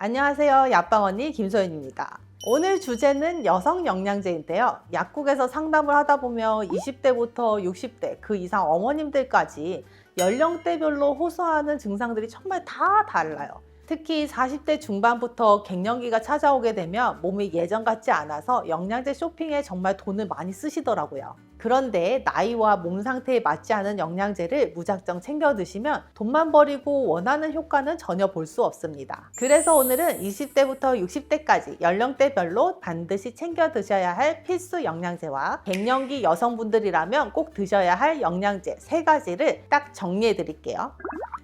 안녕하세요. 약방 언니 김소연입니다. 오늘 주제는 여성 영양제인데요. 약국에서 상담을 하다 보면 20대부터 60대 그 이상 어머님들까지 연령대별로 호소하는 증상들이 정말 다 달라요. 특히 40대 중반부터 갱년기가 찾아오게 되면 몸이 예전 같지 않아서 영양제 쇼핑에 정말 돈을 많이 쓰시더라고요. 그런데 나이와 몸 상태에 맞지 않은 영양제를 무작정 챙겨 드시면 돈만 버리고 원하는 효과는 전혀 볼 수 없습니다. 그래서 오늘은 20대부터 60대까지 연령대별로 반드시 챙겨 드셔야 할 필수 영양제와 갱년기 여성분들이라면 꼭 드셔야 할 영양제 3가지를 딱 정리해 드릴게요.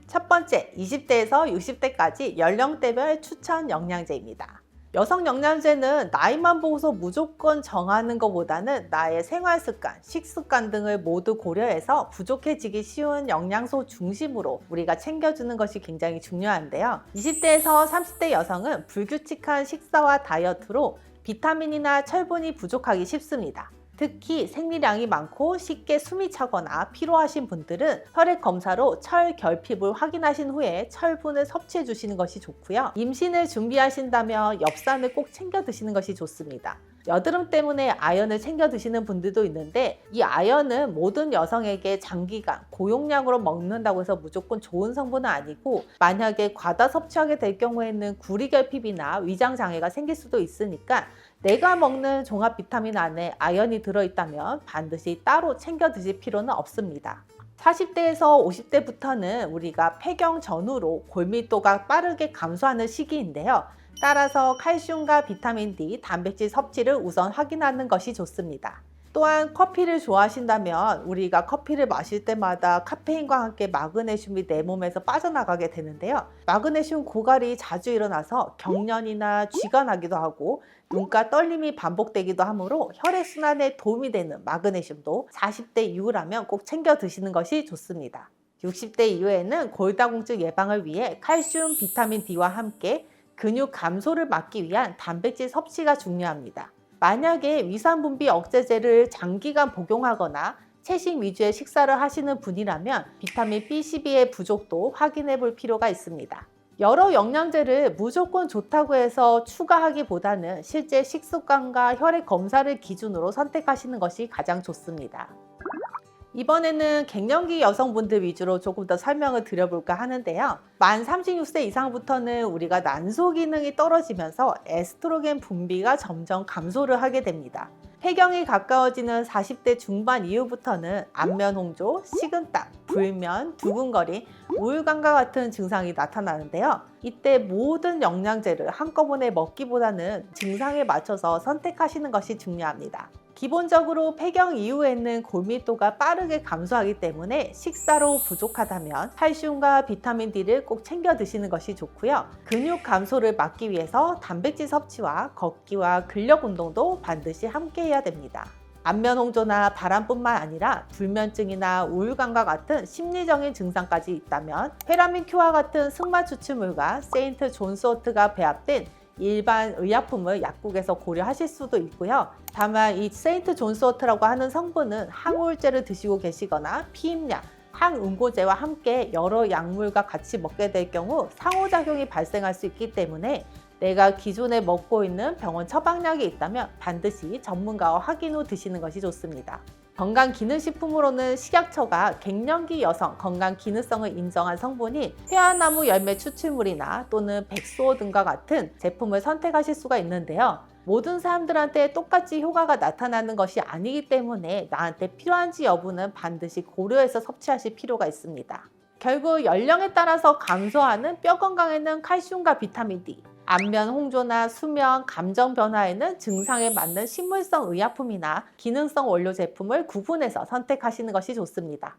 첫 번째, 20대에서 60대까지 연령대별 추천 영양제입니다. 여성 영양제는 나이만 보고서 무조건 정하는 것보다는 나의 생활 습관, 식습관 등을 모두 고려해서 부족해지기 쉬운 영양소 중심으로 우리가 챙겨주는 것이 굉장히 중요한데요. 20대에서 30대 여성은 불규칙한 식사와 다이어트로 비타민이나 철분이 부족하기 쉽습니다. 특히 생리량이 많고 쉽게 숨이 차거나 피로하신 분들은 혈액 검사로 철 결핍을 확인하신 후에 철분을 섭취해 주시는 것이 좋고요. 임신을 준비하신다면 엽산을 꼭 챙겨 드시는 것이 좋습니다. 여드름 때문에 아연을 챙겨 드시는 분들도 있는데 이 아연은 모든 여성에게 장기간 고용량으로 먹는다고 해서 무조건 좋은 성분은 아니고 만약에 과다 섭취하게 될 경우에는 구리결핍이나 위장장애가 생길 수도 있으니까 내가 먹는 종합 비타민 안에 아연이 들어있다면 반드시 따로 챙겨 드실 필요는 없습니다. 40대에서 50대부터는 우리가 폐경 전후로 골밀도가 빠르게 감소하는 시기인데요. 따라서 칼슘과 비타민 D, 단백질 섭취를 우선 확인하는 것이 좋습니다. 또한 커피를 좋아하신다면 우리가 커피를 마실 때마다 카페인과 함께 마그네슘이 내 몸에서 빠져나가게 되는데요. 마그네슘 고갈이 자주 일어나서 경련이나 쥐가 나기도 하고 눈가 떨림이 반복되기도 하므로 혈액순환에 도움이 되는 마그네슘도 40대 이후라면 꼭 챙겨 드시는 것이 좋습니다. 60대 이후에는 골다공증 예방을 위해 칼슘, 비타민 D와 함께 근육 감소를 막기 위한 단백질 섭취가 중요합니다. 만약에 위산분비 억제제를 장기간 복용하거나 채식 위주의 식사를 하시는 분이라면 비타민 B12의 부족도 확인해 볼 필요가 있습니다. 여러 영양제를 무조건 좋다고 해서 추가하기보다는 실제 식습관과 혈액 검사를 기준으로 선택하시는 것이 가장 좋습니다. 이번에는 갱년기 여성분들 위주로 조금 더 설명을 드려볼까 하는데요. 만 36세 이상부터는 우리가 난소 기능이 떨어지면서 에스트로겐 분비가 점점 감소를 하게 됩니다. 폐경이 가까워지는 40대 중반 이후부터는 안면 홍조, 식은땀, 불면, 두근거림, 우울감과 같은 증상이 나타나는데요. 이때 모든 영양제를 한꺼번에 먹기보다는 증상에 맞춰서 선택하시는 것이 중요합니다. 기본적으로 폐경 이후에는 골밀도가 빠르게 감소하기 때문에 식사로 부족하다면 칼슘과 비타민 D를 꼭 챙겨 드시는 것이 좋고요. 근육 감소를 막기 위해서 단백질 섭취와 걷기와 근력 운동도 반드시 함께 해야 됩니다. 안면 홍조나 바람뿐만 아니라 불면증이나 우울감과 같은 심리적인 증상까지 있다면 페라민 Q와 같은 승마 추출물과 세인트 존스워트가 배합된 일반 의약품을 약국에서 고려하실 수도 있고요. 다만 이 세인트 존스워트라고 하는 성분은 항우울제를 드시고 계시거나 피임약, 항응고제와 함께 여러 약물과 같이 먹게 될 경우 상호작용이 발생할 수 있기 때문에 내가 기존에 먹고 있는 병원 처방약이 있다면 반드시 전문가와 확인 후 드시는 것이 좋습니다. 건강기능식품으로는 식약처가 갱년기 여성 건강기능성을 인정한 성분인 회화나무 열매 추출물이나 또는 백수호 등과 같은 제품을 선택하실 수가 있는데요. 모든 사람들한테 똑같이 효과가 나타나는 것이 아니기 때문에 나한테 필요한지 여부는 반드시 고려해서 섭취하실 필요가 있습니다. 결국 연령에 따라서 감소하는 뼈 건강에는 칼슘과 비타민 D, 안면 홍조나 수면, 감정 변화에는 증상에 맞는 식물성 의약품이나 기능성 원료 제품을 구분해서 선택하시는 것이 좋습니다.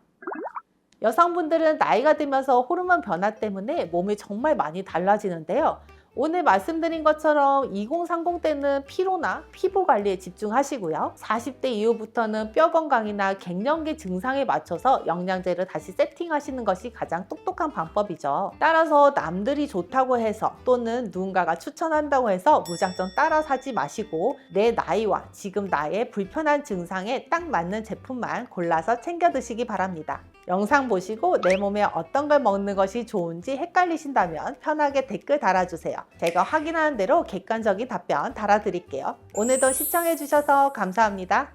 여성분들은 나이가 들면서 호르몬 변화 때문에 몸이 정말 많이 달라지는데요. 오늘 말씀드린 것처럼 2030 때는 피로나 피부 관리에 집중하시고요. 40대 이후부터는 뼈 건강이나 갱년기 증상에 맞춰서 영양제를 다시 세팅하시는 것이 가장 똑똑한 방법이죠. 따라서 남들이 좋다고 해서 또는 누군가가 추천한다고 해서 무작정 따라 사지 마시고 내 나이와 지금 나의 불편한 증상에 딱 맞는 제품만 골라서 챙겨 드시기 바랍니다. 영상 보시고 내 몸에 어떤 걸 먹는 것이 좋은지 헷갈리신다면 편하게 댓글 달아주세요. 제가 확인하는 대로 객관적인 답변 달아드릴게요. 오늘도 시청해주셔서 감사합니다.